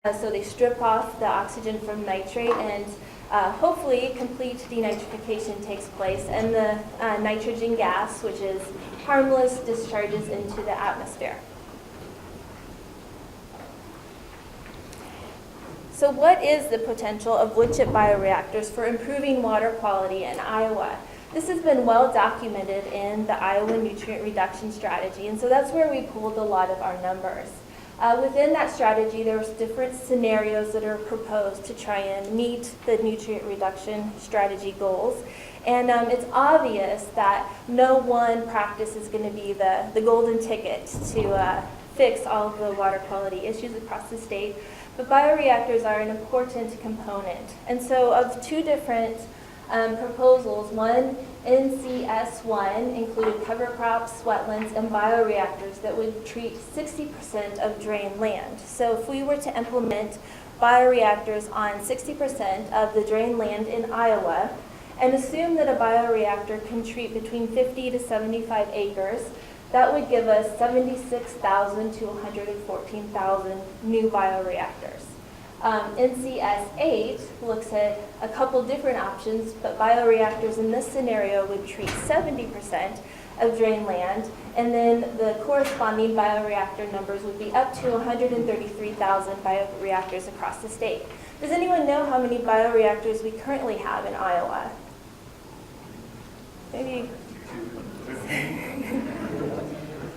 So they strip off the oxygen from nitrate, and hopefully complete denitrification takes place, and the nitrogen gas, which is harmless, discharges into the atmosphere. So what is the potential of Woodchip bioreactors for improving water quality in Iowa? This has been well documented in the Iowa nutrient reduction strategy, and so that's where we pulled a lot of our numbers. Within that strategy, there's different scenarios that are proposed to try and meet the nutrient reduction strategy goals. And it's obvious that no one practice is going to be the golden ticket to fix all of the water quality issues across the state. But bioreactors are an important component. And so of two different proposals, one, NCS1, included cover crops, wetlands, and bioreactors that would treat 60% of drained land. So if we were to implement bioreactors on 60% of the drained land in Iowa, and assume that a bioreactor can treat between 50 to 75 acres, that would give us 76,000 to 114,000 new bioreactors. NCS8 looks at a couple different options, but bioreactors in this scenario would treat 70% of drained land, and then the corresponding bioreactor numbers would be up to 133,000 bioreactors across the state. Does anyone know how many bioreactors we currently have in Iowa? Maybe.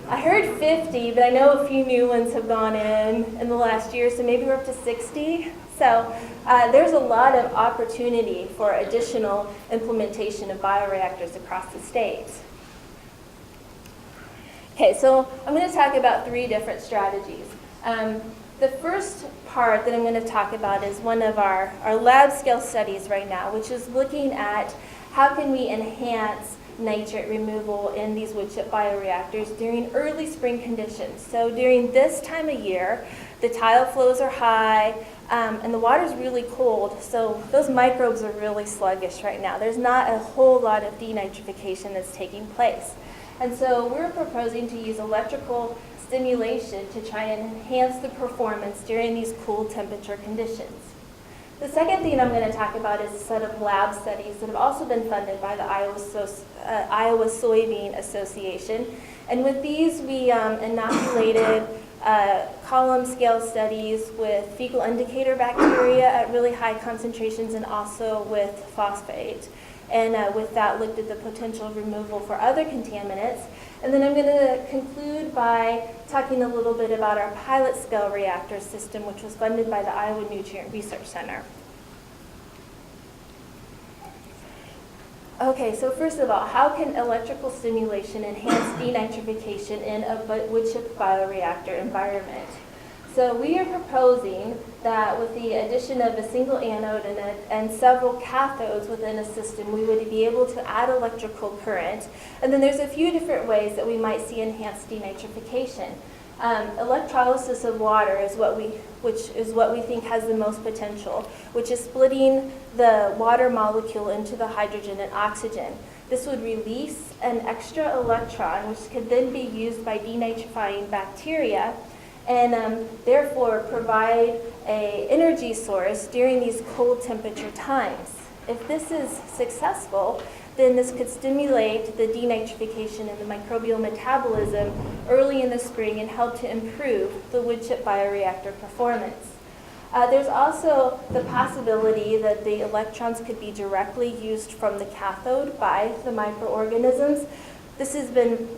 I heard 50, but I know a few new ones have gone in the last year, so maybe we're up to 60. So there's a lot of opportunity for additional implementation of bioreactors across the state. Okay, so I'm going to talk about three different strategies. The first part that I'm going to talk about is one of our lab scale studies right now, which is looking at how can we enhance nitrate removal in these woodchip bioreactors during early spring conditions. So during this time of year, the tile flows are high and the water's really cold, so those microbes are really sluggish right now. There's not a whole lot of denitrification that's taking place. And so we're proposing to use electrical stimulation to try and enhance the performance during these cool temperature conditions. The second thing I'm going to talk about is a set of lab studies that have also been funded by the Iowa Soybean Association. And with these, we inoculated column scale studies with fecal indicator bacteria at really high concentrations and also with phosphate. And with that, looked at the potential removal for other contaminants. And then I'm going to conclude by talking a little bit about our pilot scale reactor system, which was funded by the Iowa Nutrient Research Center. Okay, so first of all, how can electrical stimulation enhance denitrification in a woodchip bioreactor environment? So we are proposing that with the addition of a single anode and several cathodes within a system, we would be able to add electrical current. And then there's a few different ways that we might see enhanced denitrification. Electrolysis of water is which is what we think has the most potential, which is splitting the water molecule into the hydrogen and oxygen. This would release an extra electron, which could then be used by denitrifying bacteria, and therefore provide an energy source during these cold temperature times. If this is successful, then this could stimulate the denitrification and the microbial metabolism early in the spring and help to improve the woodchip bioreactor performance. There's also the possibility that the electrons could be directly used from the cathode by the microorganisms. This has been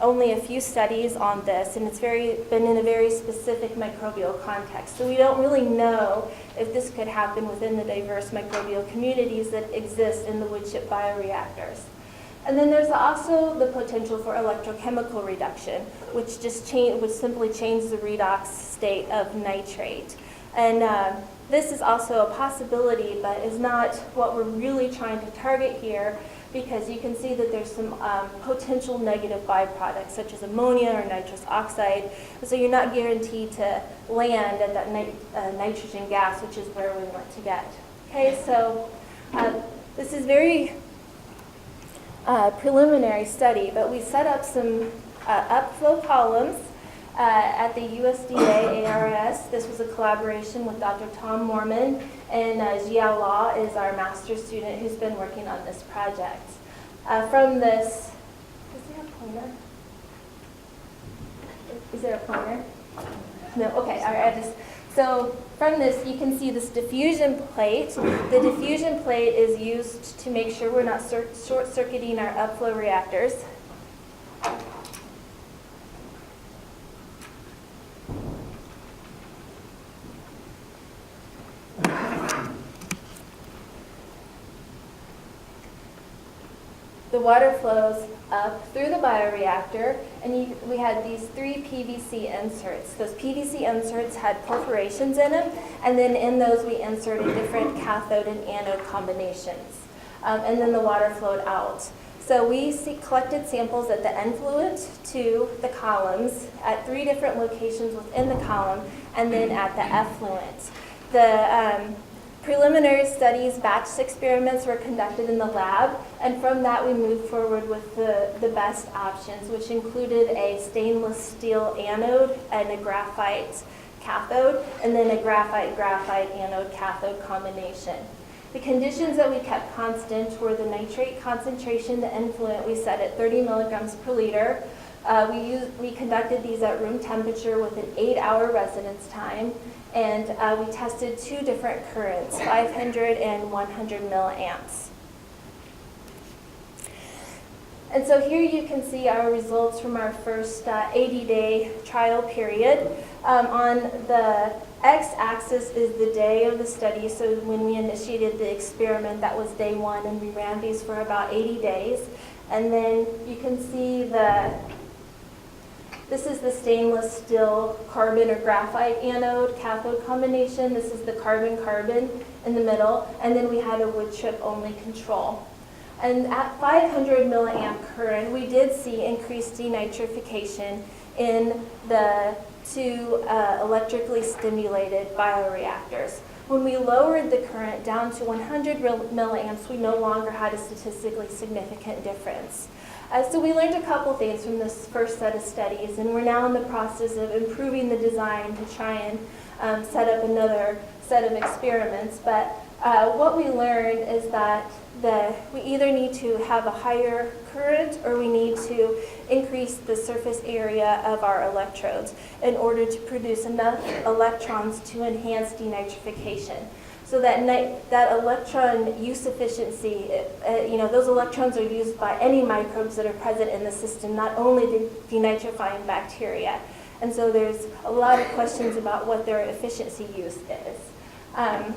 only a few studies on this, and it's been in a very specific microbial context. So we don't really know if this could happen within the diverse microbial communities that exist in the woodchip bioreactors. And then there's also the potential for electrochemical reduction, which simply changes the redox state of nitrate. And this is also a possibility, but is not what we're really trying to target here, because you can see that there's some potential negative byproducts, such as ammonia or nitrous oxide. So you're not guaranteed to land at that nitrogen gas, which is where we want to get. Okay, so this is very preliminary study, but we set up some upflow columns at the USDA ARS. This was a collaboration with Dr. Tom Mormon, and Jiao Law is our master's student who's been working on this project. From this, is there a pointer? Is there a pointer? No, okay, all right, so from this, you can see this diffusion plate. The diffusion plate is used to make sure we're not short-circuiting our upflow reactors. The water flows up through the bioreactor, and we had these 3 PVC inserts. Those PVC inserts had perforations in them, and then in those we inserted different cathode and anode combinations. And then the water flowed out. So we collected samples at the influent to the columns at 3 different locations within the column, and then at the effluent. The preliminary studies, batch experiments were conducted in the lab, and from that we moved forward with the best options, which included a stainless steel anode and a graphite cathode, and then a graphite anode cathode combination. The conditions that we kept constant were the nitrate concentration, the influent we set at 30 milligrams per liter. We conducted these at room temperature with an 8-hour residence time, and we tested 2 different currents, 500 and 100 milliamps. And so here you can see our results from our first 80-day trial period. On the x-axis is the day of the study, so when we initiated the experiment, that was day 1, and we ran these for about 80 days. And then you can see this is the stainless steel carbon or graphite anode cathode combination. This is the carbon-carbon in the middle, and then we had a wood chip only control. And at 500 milliamp current, we did see increased denitrification in the 2 electrically stimulated bioreactors. When we lowered the current down to 100 milliamps, we no longer had a statistically significant difference. So we learned a couple things from this first set of studies, and we're now in the process of improving the design to try and set up another set of experiments. But what we learned is that we either need to have a higher current or we need to increase the surface area of our electrodes in order to produce enough electrons to enhance denitrification. So that electron use efficiency, those electrons are used by any microbes that are present in the system, not only the denitrifying bacteria. And so there's a lot of questions about what their efficiency use is.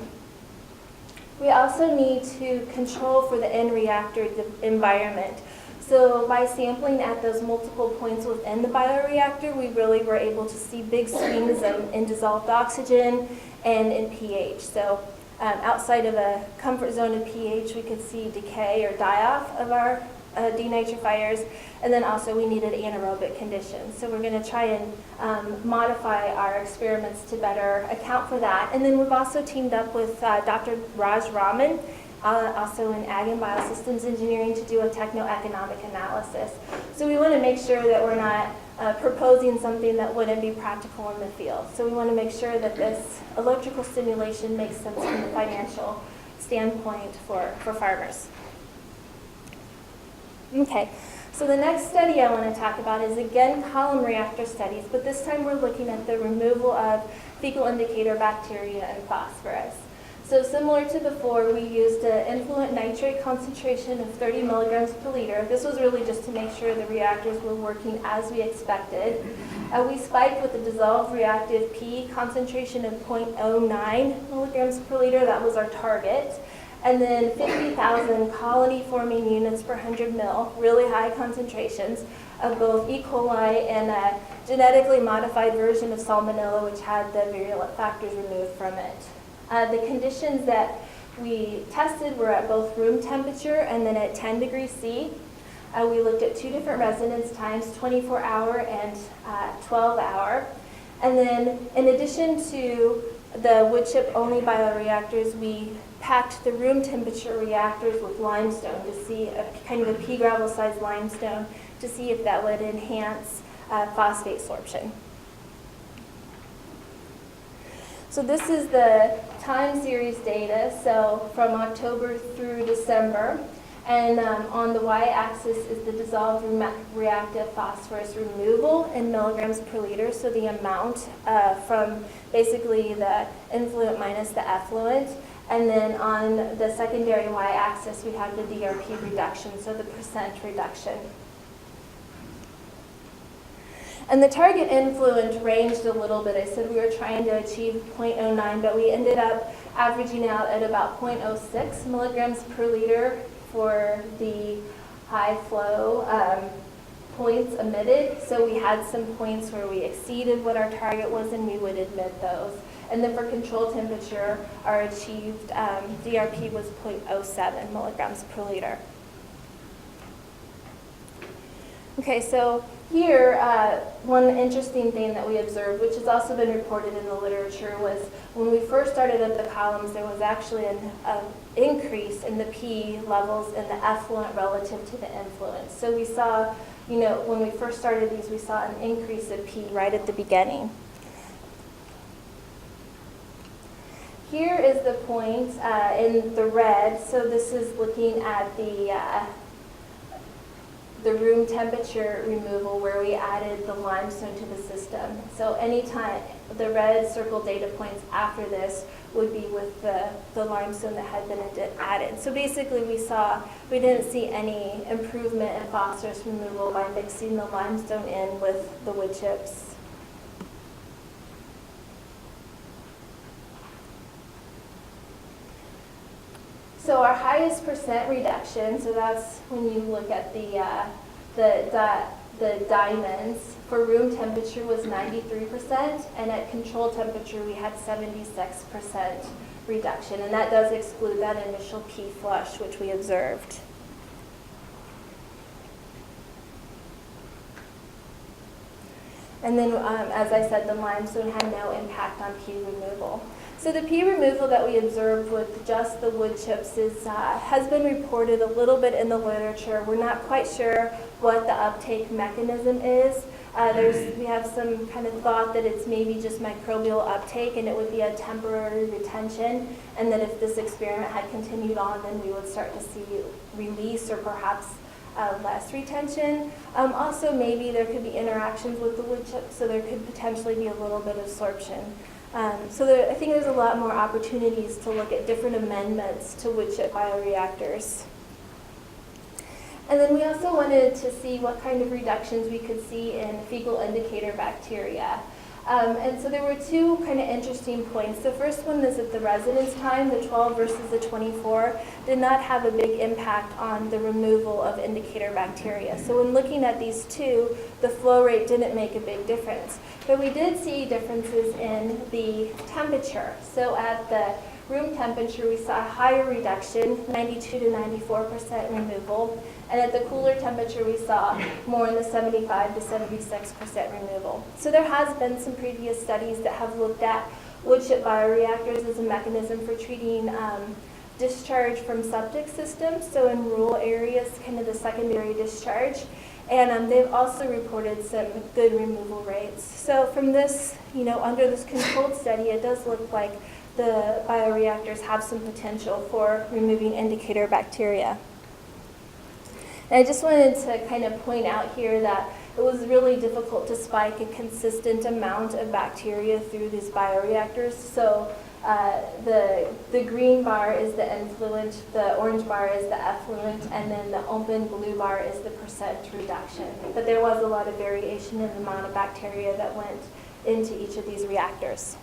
We also need to control for the in-reactor environment. So by sampling at those multiple points within the bioreactor, we really were able to see big swings in dissolved oxygen and in pH. So outside of a comfort zone of pH, we could see decay or die-off of our denitrifiers, and then also we needed anaerobic conditions. So we're going to try and modify our experiments to better account for that. And then we've also teamed up with Dr. Raj Raman, also in Ag and Biosystems Engineering, to do a techno-economic analysis. So we want to make sure that we're not proposing something that wouldn't be practical in the field. So we want to make sure that this electrical stimulation makes sense from the financial standpoint for farmers. Okay, so the next study I want to talk about is again column reactor studies, but this time we're looking at the removal of fecal indicator bacteria and phosphorus. So similar to before, we used an influent nitrate concentration of 30 milligrams per liter. This was really just to make sure the reactors were working as we expected. We spiked with a dissolved reactive P concentration of 0.09 milligrams per liter. That was our target. And then 50,000 colony-forming units per 100 mil, really high concentrations of both E. coli and a genetically modified version of salmonella, which had the virulent factors removed from it. The conditions that we tested were at both room temperature and then at 10 degrees C. We looked at 2 different residence times, 24-hour and 12-hour. And then in addition to the wood chip only bioreactors, we packed the room temperature reactors with limestone to see kind of a pea gravel sized limestone to see if that would enhance phosphate sorption. So this is the time series data, so from October through December. And on the y-axis is the dissolved reactive phosphorus removal in milligrams per liter, so the amount from basically the influent minus the effluent. And then on the secondary y-axis, we have the DRP reduction, so the percent reduction. And the target influent ranged a little bit. I said we were trying to achieve 0.09, but we ended up averaging out at about 0.06 milligrams per liter for the high flow points emitted. So we had some points where we exceeded what our target was, and we would emit those. And then for control temperature, our achieved DRP was 0.07 milligrams per liter. Okay, so here, one interesting thing that we observed, which has also been reported in the literature, was when we first started up the columns, there was actually an increase in the P levels in the effluent relative to the influent. So we saw, when we first started these, we saw an increase in P right at the beginning. Here is the point in the red. So this is looking at the room temperature removal where we added the limestone to the system. So anytime the red circle data points after this would be with the limestone that had been added. So basically we didn't see any improvement in phosphorus removal by mixing the limestone in with the wood chips. So our highest percent reduction, so that's when you look at the diamonds, for room temperature was 93%, and at control temperature we had 76% reduction, and that does exclude that initial P flush which we observed. And then, as I said, the limestone had no impact on P removal. So the P removal that we observed with just the wood chips has been reported a little bit in the literature. We're not quite sure what the uptake mechanism is. We have some kind of thought that it's maybe just microbial uptake and it would be a temporary retention, and that if this experiment had continued on, then we would start to see release or perhaps less retention. Also, maybe there could be interactions with the wood chips, so there could potentially be a little bit of absorption. I think there's a lot more opportunities to look at different amendments to wood chip bioreactors. And then we also wanted to see what kind of reductions we could see in fecal indicator bacteria. And so there were two kind of interesting points. The first one is that the residence time, the 12 versus the 24, did not have a big impact on the removal of indicator bacteria. So when looking at these two, the flow rate didn't make a big difference. But we did see differences in the temperature. So at the room temperature, we saw a higher reduction, 92 to 94% removal. And at the cooler temperature, we saw more in the 75 to 76% removal. So there has been some previous studies that have looked at wood chip bioreactors as a mechanism for treating discharge from septic systems, so in rural areas, kind of the secondary discharge. And they've also reported some good removal rates. So from this, under this controlled study, it does look like the bioreactors have some potential for removing indicator bacteria. And I just wanted to kind of point out here that it was really difficult to spike a consistent amount of bacteria through these bioreactors. So the green bar is the influent, the orange bar is the effluent, and then the open blue bar is the percent reduction. But there was a lot of variation in the amount of bacteria that went into each of these reactors.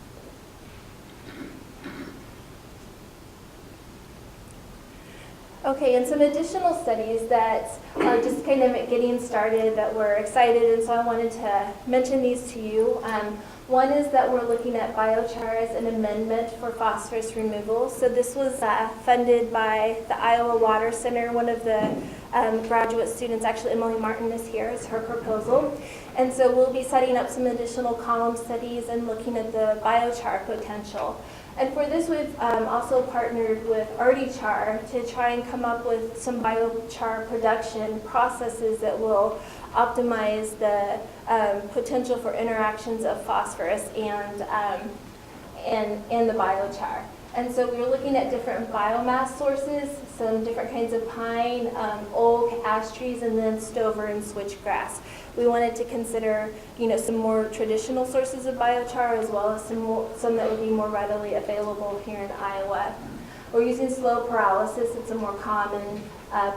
Okay, and some additional studies that are just kind of getting started that we're excited, and so I wanted to mention these to you. One is that we're looking at biochar as an amendment for phosphorus removal. So this was funded by the Iowa Water Center. One of the graduate students, actually Emily Martin is here, is her proposal. And so we'll be setting up some additional column studies and looking at the biochar potential. And for this, we've also partnered with RDChar to try and come up with some biochar production processes that will optimize the potential for interactions of phosphorus and and the biochar. And so we were looking at different biomass sources, some different kinds of pine, oak, ash trees, and then stover and switchgrass. We wanted to consider, some more traditional sources of biochar as well as some that would be more readily available here in Iowa. We're using slow pyrolysis. It's a more common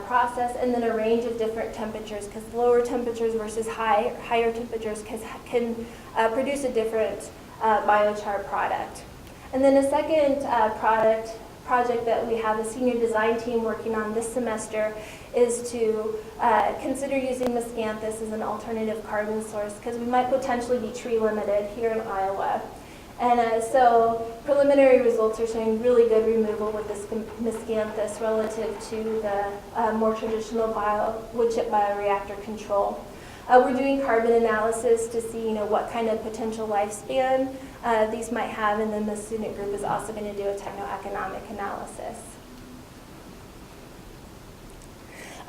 process, and then a range of different temperatures, because lower temperatures versus higher temperatures can produce a different biochar product. And then a second project that we have a senior design team working on this semester is to consider using miscanthus as an alternative carbon source, because we might potentially be tree limited here in Iowa. And so preliminary results are showing really good removal with this miscanthus relative to the more traditional woodchip bioreactor control. We're doing carbon analysis to see what kind of potential lifespan these might have, and then the student group is also going to do a techno-economic analysis.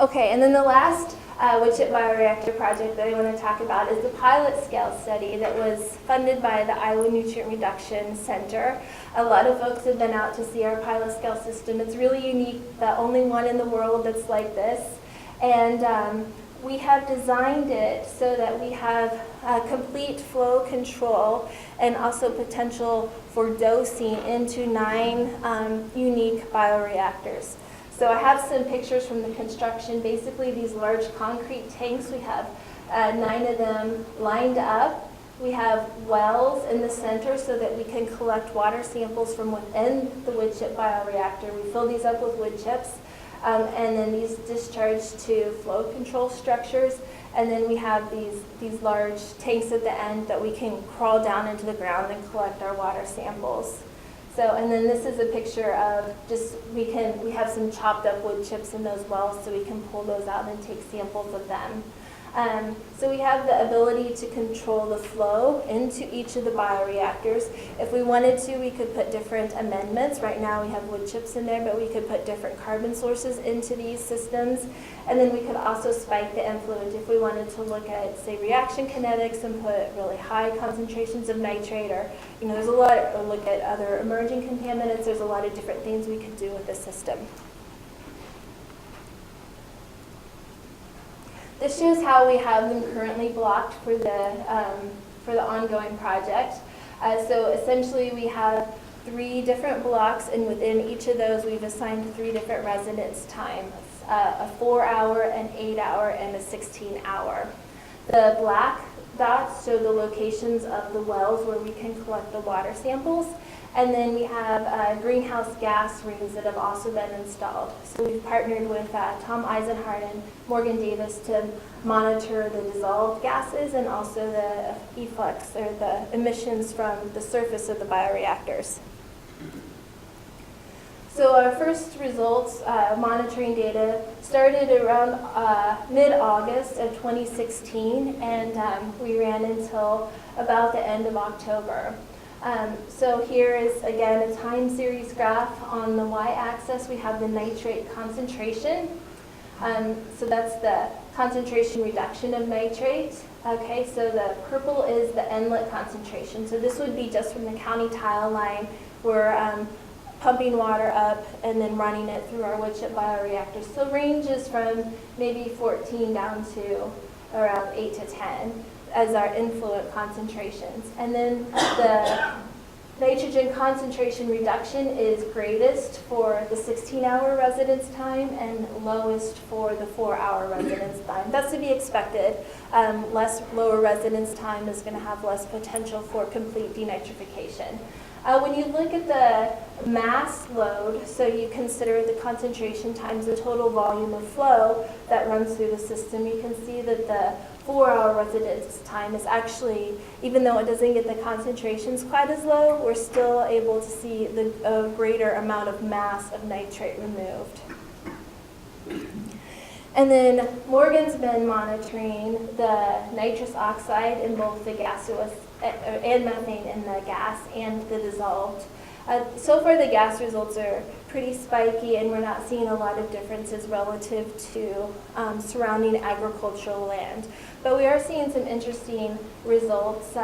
Okay, and then the last woodchip bioreactor project that I want to talk about is the pilot scale study that was funded by the Iowa Nutrient Reduction Center. A lot of folks have been out to see our pilot scale system. It's really unique, the only one in the world that's like this. And we have designed it so that we have complete flow control and also potential for dosing into 9 unique bioreactors. So I have some pictures from the construction. Basically, these large concrete tanks, we have 9 of them lined up. We have wells in the center so that we can collect water samples from within the woodchip bioreactor. We fill these up with wood chips, and then these discharge to flow control structures. And then we have these large tanks at the end that we can crawl down into the ground and collect our water samples. So, and then this is a picture of we have some chopped up wood chips in those wells, so we can pull those out and take samples of them. So we have the ability to control the flow into each of the bioreactors. If we wanted to, we could put different amendments. Right now we have wood chips in there, but we could put different carbon sources into these systems. And then we could also spike the influent if we wanted to look at, say, reaction kinetics and put really high concentrations of nitrate, or, there's a lot, or look at other emerging contaminants. There's a lot of different things we could do with this system. This shows how we have them currently blocked for the ongoing project. So essentially we have 3 different blocks, and within each of those we've assigned 3 different residence times, a 4-hour, an 8-hour, and a 16-hour. The black dots show the locations of the wells where we can collect the water samples. And then we have greenhouse gas rings that have also been installed. So we've partnered with Tom Eisenhardt and Morgan Davis to monitor the dissolved gases and also the efflux, or the emissions from the surface of the bioreactors. So our first results, monitoring data, started around mid-August of 2016, and we ran until about the end of October. So here is, again, a time series graph. On the y-axis, we have the nitrate concentration. So that's the concentration reduction of nitrate. Okay, so the purple is the inlet concentration. So this would be just from the county tile line. We're pumping water up and then running it through our woodchip bioreactors. So ranges from maybe 14 down to around 8 to 10. As our influent concentrations. And then the nitrogen concentration reduction is greatest for the 16-hour residence time and lowest for the 4-hour residence time. That's to be expected. Lower residence time is going to have less potential for complete denitrification. When you look at the mass load, so you consider the concentration times the total volume of flow that runs through the system, you can see that the 4-hour residence time is actually, even though it doesn't get the concentrations quite as low, we're still able to see a greater amount of mass of nitrate removed. And then Morgan's been monitoring the nitrous oxide in both the gaseous and methane in the gas and the dissolved. So far the gas results are pretty spiky, and we're not seeing a lot of differences relative to surrounding agricultural land. But we are seeing some interesting results.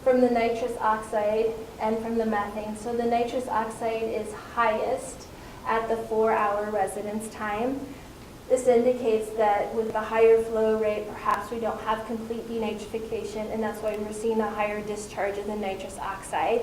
from the nitrous oxide and from the methane. So the nitrous oxide is highest at the 4-hour residence time. This indicates that with the higher flow rate, perhaps we don't have complete denitrification, and that's why we're seeing a higher discharge of the nitrous oxide.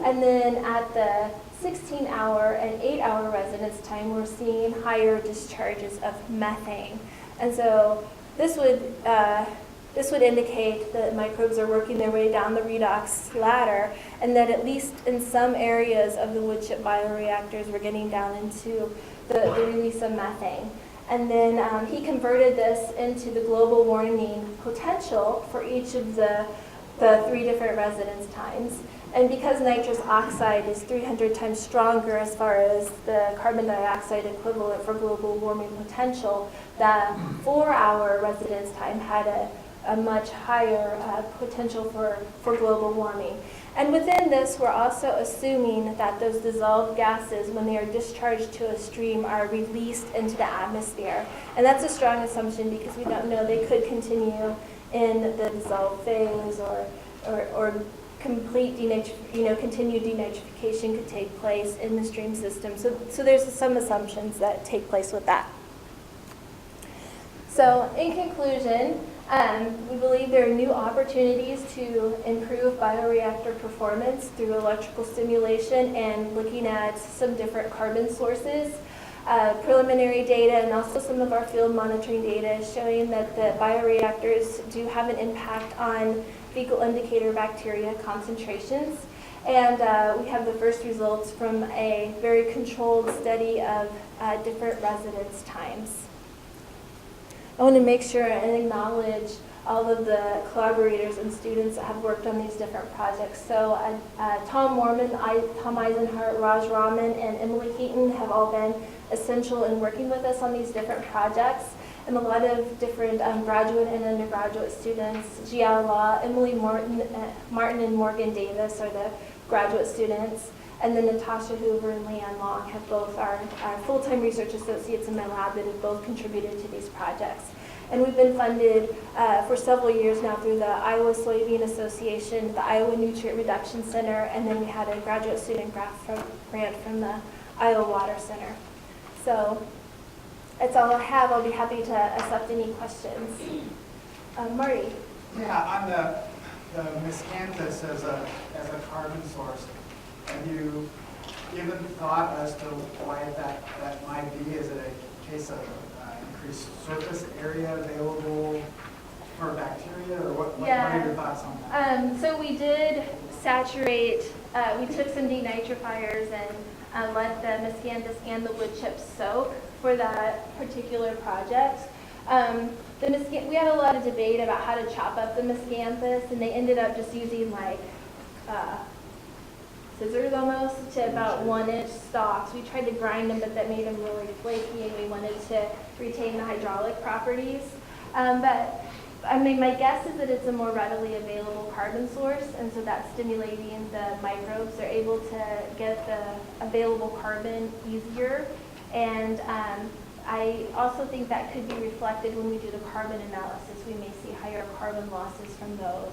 And then at the 16-hour and 8-hour residence time, we're seeing higher discharges of methane. And so this would indicate that microbes are working their way down the redox ladder, and that at least in some areas of the woodchip bioreactors, we're getting down into the release of methane. And then he converted this into the global warming potential for each of the 3 different residence times. And because nitrous oxide is 300 times stronger as far as the carbon dioxide equivalent for global warming potential, that 4-hour residence time had a much higher potential for global warming. And within this, we're also assuming that those dissolved gases, when they are discharged to a stream, are released into the atmosphere. And that's a strong assumption because we don't know. They could continue in the dissolved phase, or complete continued denitrification could take place in the stream system. So there's some assumptions that take place with that. So in conclusion, we believe there are new opportunities to improve bioreactor performance through electrical stimulation and looking at some different carbon sources. Preliminary data and also some of our field monitoring data is showing that the bioreactors do have an impact on fecal indicator bacteria concentrations. And we have the first results from a very controlled study of different residence times. I want to make sure and acknowledge all of the collaborators and students that have worked on these different projects. So Tom Mormon, Tom Eisenhart, Raj Raman, and Emily Heaton have all been essential in working with us on these different projects. And a lot of different graduate and undergraduate students, Jiao La, Emily Martin and Morgan Davis are the graduate students. And then Natasha Hoover and Leanne Long have both our full-time research associates in my lab that have both contributed to these projects. And we've been funded for several years now through the Iowa Soybean Association, the Iowa Nutrient Reduction Center, and then we had a graduate student grant from the Iowa Water Center. So that's all I have. I'll be happy to accept any questions. Marty? Yeah, on the miscanthus as a carbon source, have you given thought as to why that might be? Is it a case of increased surface area available for bacteria, or what are your thoughts on that? So we did saturate, we took some denitrifiers and let the miscanthus and the woodchip soak for that particular project. We had a lot of debate about how to chop up the miscanthus, and they ended up just using like scissors almost to about 1-inch stalks. We tried to grind them, but that made them really flaky, and we wanted to retain the hydraulic properties. But I mean, my guess is that it's a more readily available carbon source, and so that's stimulating the microbes. They're able to get the available carbon easier, and I also think that could be reflected when we do the carbon analysis. We may see higher carbon losses from those.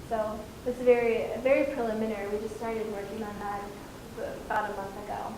So it's very, very preliminary. We just started working on that about a month ago.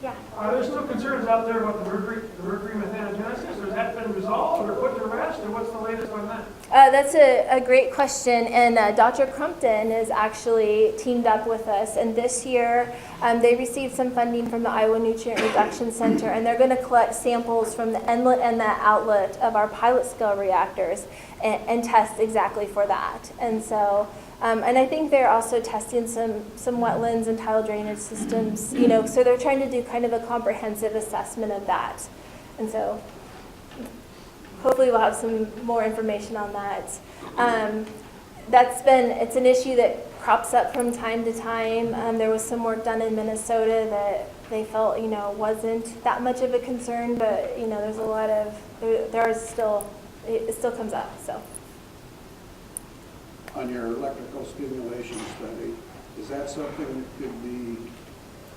Yeah. Are there still concerns out there about the mercury methanogenesis, or has that been resolved or put to rest, or what's the latest on that? That's a great question, and Dr. Crumpton is actually teamed up with us, and this year they received some funding from the Iowa Nutrient Reduction Center, and they're going to collect samples from the inlet and the outlet of our pilot scale reactors and test exactly for that. And so, and I think they're also testing some wetlands and tile drainage systems, so they're trying to do kind of a comprehensive assessment of that. And so hopefully we'll have some more information on that. It's an issue that crops up from time to time. There was some work done in Minnesota that they felt, wasn't that much of a concern, but, there's a lot of, it still comes up, so. On your electrical stimulation study, is that something that could be,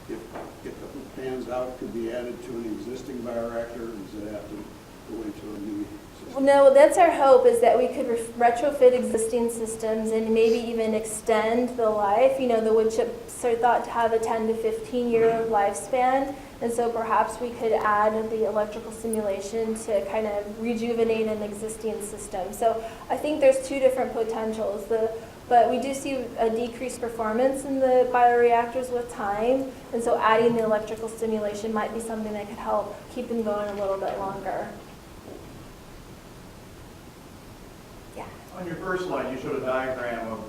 if it pans out, could be added to an existing bioreactor, or does it have to go into a new Well, system? no, that's our hope, is that we could retrofit existing systems and maybe even extend the life. You know, the wood chips are thought to have a 10 to 15-year lifespan, and so perhaps we could add the electrical stimulation to kind of rejuvenate an existing system. So I think there's two different potentials. But we do see a decreased performance in the bioreactors with time, and so adding the electrical stimulation might be something that could help keep them going a little bit longer. Yeah. On your first slide, you showed a diagram of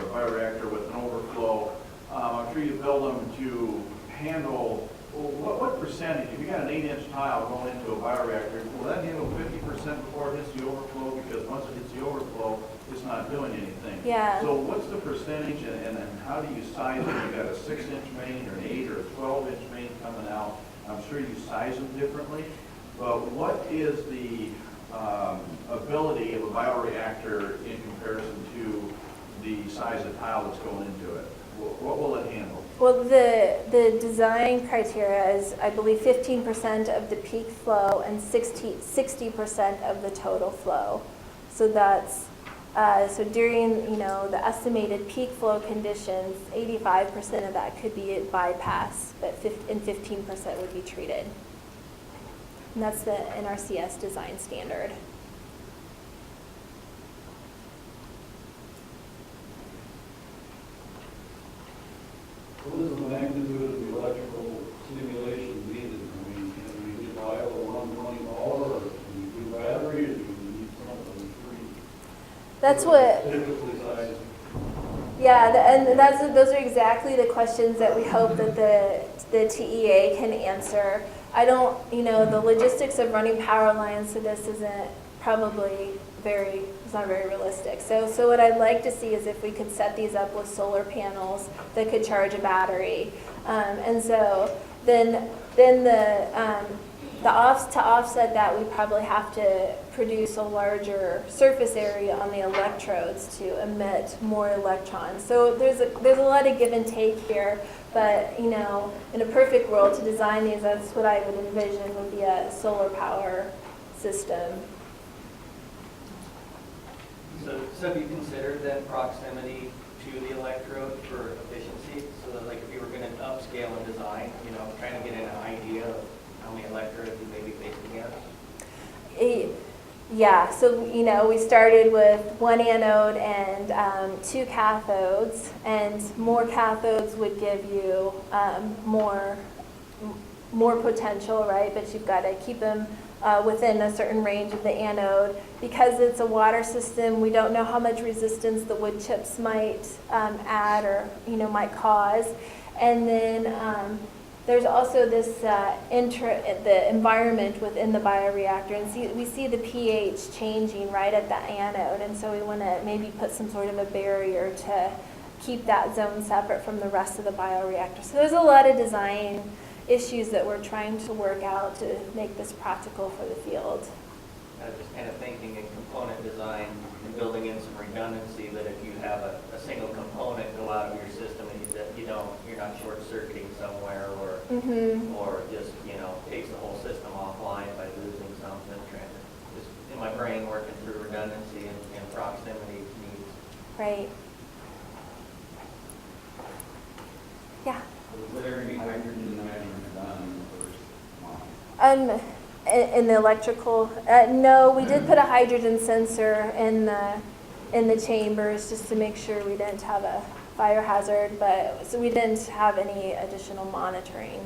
a bioreactor with an overflow. I'm sure you build them to handle, well, what percentage, if you got an 8-inch tile going into a bioreactor, will that handle 50% before it hits the overflow? Because once it hits the overflow, it's not doing anything. Yeah. So what's the percentage, and then how do you size it? You got a 6-inch main or an 8 or a 12-inch main coming out. I'm sure you size them differently, but what is the ability of a bioreactor in comparison to the size of tile that's going into it? What will it handle? Well, the design criteria is, I believe, 15% of the peak flow and 60% of the total flow. So that's so during, you know, the estimated peak flow conditions, 85% of that could be bypass, but 15% would be treated. And that's the NRCS design standard. What is the magnitude of the electrical stimulation needed? I mean, can we buy a 120 or can we do battery, or do we need something free? That's what. Typically sized. Yeah, and those are exactly the questions that we hope that the TEA can answer. I don't, you know, the logistics of running power lines to this isn't probably it's not very realistic. So what I'd like to see is if we could set these up with solar panels that could charge a battery. And so then to offset that, we probably have to produce a larger surface area on the electrodes to emit more electrons. So there's a lot of give and take here, but you know, in a perfect world to design these, that's what I would envision would be a solar power system. So have you considered then proximity to the electrode for efficiency? So that, like, if you were going to upscale and design, you know, trying to get an idea of how many electrodes you may be facing against? Yeah, so you know, we started with one anode and 2 cathodes, and more cathodes would give you more potential, right? But you've got to keep them within a certain range of the anode. Because it's a water system, we don't know how much resistance the wood chips might add or, you know, might cause. And then there's also this the environment within the bioreactor, and we see the pH changing right at the anode, and so we want to maybe put some sort of a barrier to keep that zone separate from the rest of the bioreactor. So there's a lot of design issues that we're trying to work out to make this practical for the field. I was just kind of thinking in component design and building in some redundancy, that if you have a single component go out of your system and you're not short-circuiting somewhere, or or just, you know, takes the whole system offline by losing something. Just in my brain working through redundancy and proximity needs. Right. Yeah. Was there any hydrogen measurement done in the first month? In the electrical, no, we did put a hydrogen sensor in the chambers just to make sure we didn't have a fire hazard, but so we didn't have any additional monitoring.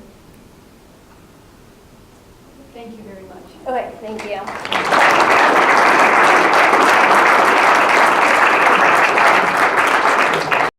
Thank you very much. Okay, thank you.